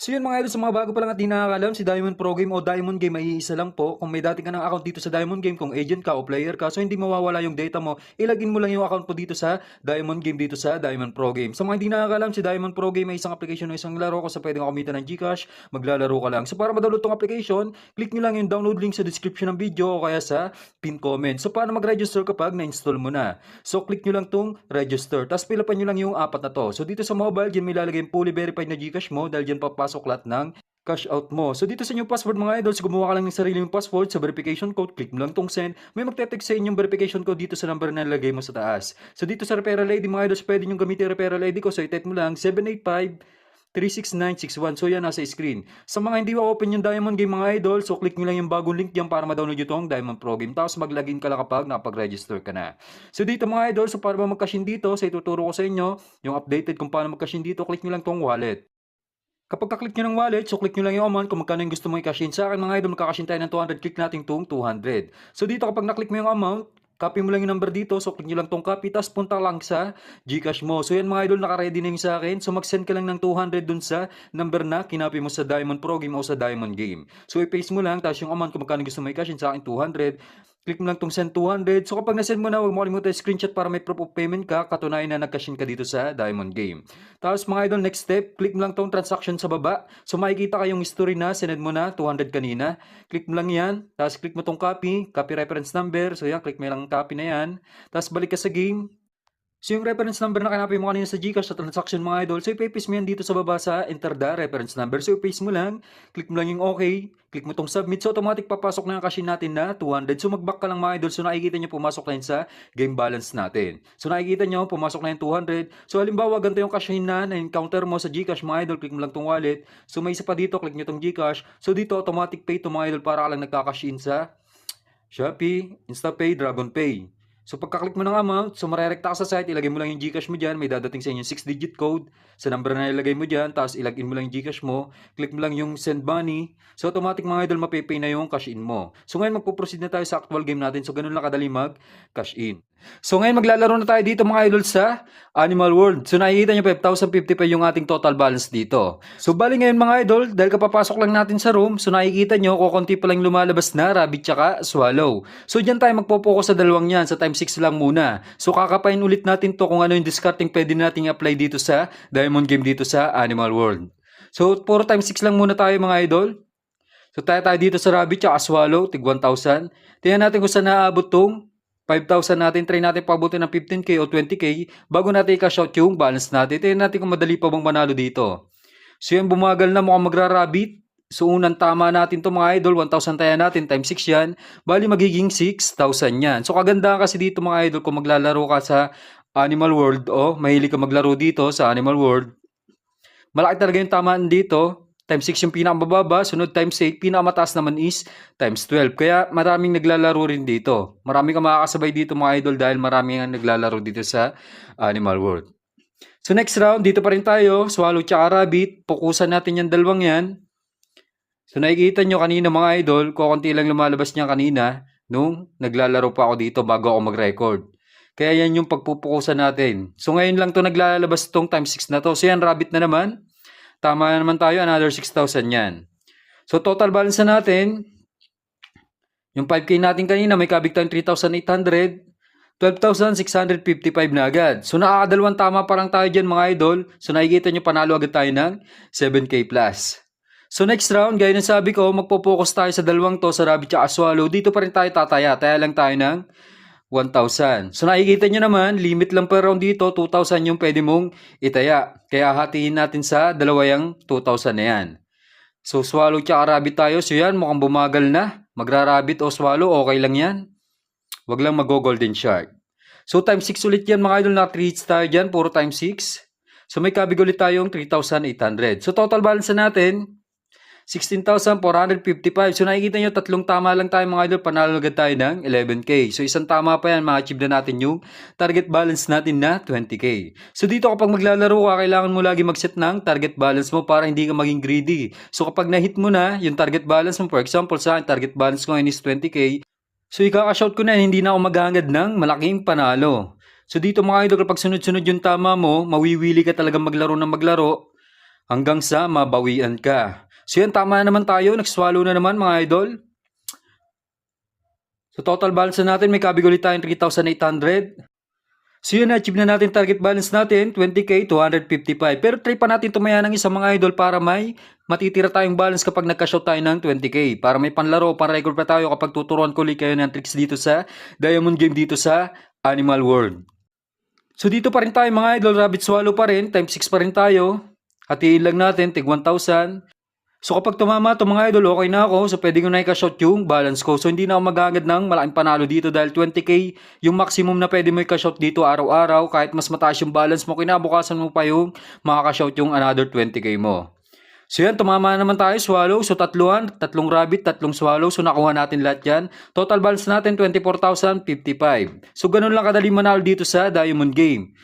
So yun mga idol, sa mga bago pa lang at di nakakalam, si Diamond Pro Game o Diamond Game ay iisa lang po. Kung may dati ka ng account dito sa Diamond Game, kung agent ka o player ka, so hindi mawawala yung data mo, ilagin mo lang yung account mo dito sa Diamond Game dito sa Diamond Pro Game. Sa mga hindi nakakalam, si Diamond Pro Game ay isang application o isang laro kung sa pwedeng kumita ng GCash, maglalaro ka lang. So para ma-download tong application, click nyo lang yung download link sa description ng video o kaya sa pin comment. So paano mag-register kapag na-install mo na? So click nyo lang tong register, tapos pilapan nyo lang yung apat na to. So dito sa mobile, dyan may lalagay yung fully verified na GCash mo dahil dyan papasok lahat ng cash out mo. So dito sa inyong password mga idols, gumawa ka lang ng sarili mong password sa verification code, click mo lang tong send. May magte-text sa inyong verification code dito sa number na nilagay mo sa taas. So dito sa referral ID mga idols, pwede nyo gamitin referral ID ko. So i-type mo lang 785 36961. So yan nasa screen. Sa mga hindi ma-open yung Diamond Game mga idol, so click nyo lang yung bagong link diyan para ma-download nyo itong Diamond Pro Game. Tapos mag-login ka lang kapag nakapag-register ka na. So dito mga idol, so para ba mag-cash in dito, so ituturo ko sa inyo yung updated kung paano mag-cash in dito. Click nyo lang tong wallet. Kapag ka-click nyo ng wallet, so click nyo lang yung amount kung magkano yung gusto mo i-cash in. Sa akin mga idol, magka-cash in tayo ng 200, click natin itong 200. So dito kapag na-click mo yung amount, copy mo lang yung number dito, so click nyo lang tong copy, tapos punta lang sa Gcash mo. So yan mga idol, naka-ready na yung sa akin. So mag-send ka lang ng 200 dun sa number na kinopy mo sa Diamond Pro Game o sa Diamond Game. So i-paste mo lang, tapos yung amount kung magkano gusto mo i-cash in, sa akin 200. Click mo lang tong send 200. So kapag na-send mo na, huwag mo kalimutan screenshot para may proof of payment ka, katunayan na nag-cash in ka dito sa Diamond Game. Tapos mga idol, next step, click mo lang tong transaction sa baba. So makikita kayong history na, sinend mo na, 200 kanina. Click mo lang yan, tapos click mo tong copy, copy reference number. So yan, click mo lang copy na yan. Tapos balik ka sa game. So yung reference number na kinapay mo kanina sa GCash sa transaction mga idol, so ipapaste mo yan dito sa baba sa enter the reference number. So ipaste mo lang, click mo lang yung okay, click mo tong submit, so automatic papasok na yung cash in natin na 200. So mag-back ka lang mga idol, so nakikita nyo pumasok na yun sa game balance natin. So nakikita nyo pumasok na yung 200. So halimbawa ganito yung cash in na encounter mo sa GCash mga idol, click mo lang tong wallet. So may isa pa dito, click nyo tong GCash. So dito automatic pay to mga idol para ka lang nagka-cash in sa Shopee, InstaPay, DragonPay. So pagka-click mo ng amount, so marerekta ka sa site, ilagay mo lang yung GCash mo dyan, may dadating sa inyo 6-digit code sa number na ilagay mo dyan, tapos ilagin mo lang yung GCash mo, click mo lang yung send money, so automatic mga idol mapipay na yung cash in mo. So ngayon magpo-proceed na tayo sa actual game natin, so ganun lang kadali mag-cash in. So ngayon maglalaro na tayo dito mga idol sa Animal World. So nakikita nyo 5,050 pa yung ating total balance dito. So bali ngayon mga idol, dahil kapapasok lang natin sa room, so nakikita nyo kukunti pa lang lumalabas na rabbit tsaka swallow. So dyan tayo magpo-focus sa dalawang yan, sa time 6 lang muna. So kakapain ulit natin to kung ano yung discarding pwede nating apply dito sa Diamond Game dito sa Animal World. So puro time 6 lang muna tayo mga idol. So tayo dito sa rabbit tsaka swallow, tig 1,000. Tingnan natin kung saan naabot tong 5,000 natin, try natin pabutin ng 15k o 20k bago natin i-cash out yung balance natin. Tingnan natin kung madali pa bang manalo dito. So yan, bumagal na, mukhang magra-rabbit. So unang tama natin to mga idol, 1,000 tayo natin, times 6 yan. Bali magiging 6,000 yan. So kaganda kasi dito mga idol kung maglalaro ka sa Animal World o mahilig ka maglaro dito sa Animal World. Malaki talaga yung tamaan dito. Times 6 yung pinakamababa, sunod times 8, pinakamataas naman is times 12. Kaya maraming naglalaro rin dito. Marami kang makakasabay dito mga idol dahil maraming naglalaro dito sa Animal World. So next round, dito pa rin tayo, swallow tsaka rabbit. Pukusan natin yung dalawang yan. So nakikita nyo kanina mga idol, kukunti lang lumalabas niya kanina nung naglalaro pa ako dito bago ako mag-record. Kaya yan yung pagpupukusan natin. So ngayon lang to naglalabas tong times 6 na to. So yan, rabbit na naman. Tama na naman tayo, another 6,000 yan. So total balance na natin, yung 5k natin kanina may kabig tayong 3,800, 12,655 na agad. So nakakadalawang tama pa lang tayo dyan mga idol. So nakikita nyo panalo agad tayo ng 7k plus. So next round, gaya ng sabi ko, magpo-focus tayo sa dalawang to, sa rabbit at swallow. Dito pa rin tayo tataya. Taya lang tayo ng 1,000. So nakikita nyo naman, limit lang per round dito, 2,000 yung pwede mong itaya. Kaya hatiin natin sa dalawa yung 2,000 na yan. So swallow tsaka rabbit tayo. So yan, mukhang bumagal na. Magra-rabbit o swallow, okay lang yan. Wag lang mag-golden shark. So times 6 ulit yan mga idol, na 3 hits tayo dyan, puro times 6. So may kabig ulit tayong 3,800. So total balance na natin, 16,455. So nakikita nyo, tatlong tama lang tayo mga idol, panalo agad tayo ng 11k. So isang tama pa yan, ma-achieve na natin yung target balance natin na 20k. So dito kapag maglalaro ka, kailangan mo lagi mag-set ng target balance mo para hindi ka maging greedy. So kapag na-hit mo na yung target balance mo, for example sa akin, target balance ko ngayon is 20k. So ika-cash out ko na, hindi na ako maghahangad ng malaking panalo. So dito mga idol, kapag sunod-sunod yung tama mo, mawiwili ka talaga maglaro ng maglaro. hanggang sa mabawian ka. So yan, tama naman tayo. Nagswalo na naman mga idol. So total balance na natin, may kabigo ulit tayong 3,800. So yun, na-achieve na natin target balance natin, 20k 255. Pero try pa natin tumaya ng isang mga idol para may matitira tayong balance kapag nagka-shot tayo ng 20k. Para may panlaro, pan-record pa tayo kapag tuturuan ko ulit kayo ng tricks dito sa Diamond Game dito sa Animal World. So dito pa rin tayo mga idol, Rabbit Swallow pa rin, times 6 pa rin tayo. Hatiin lang natin, tig 1,000. So kapag tumama ito mga idol, okay na ako. So pwede ko na i-shot yung balance ko. So hindi na ako magagad ng malaking panalo dito dahil 20k yung maximum na pwede mo i-shot dito araw-araw. Kahit mas mataas yung balance mo, kinabukasan mo pa yung makaka-shot yung another 20k mo. So yan, tumama naman tayo, swallow. So tatlong rabbit, tatlong swallow. So nakuha natin lahat yan. Total balance natin, 24,055. So ganun lang kadali manalo dito sa Diamond Game.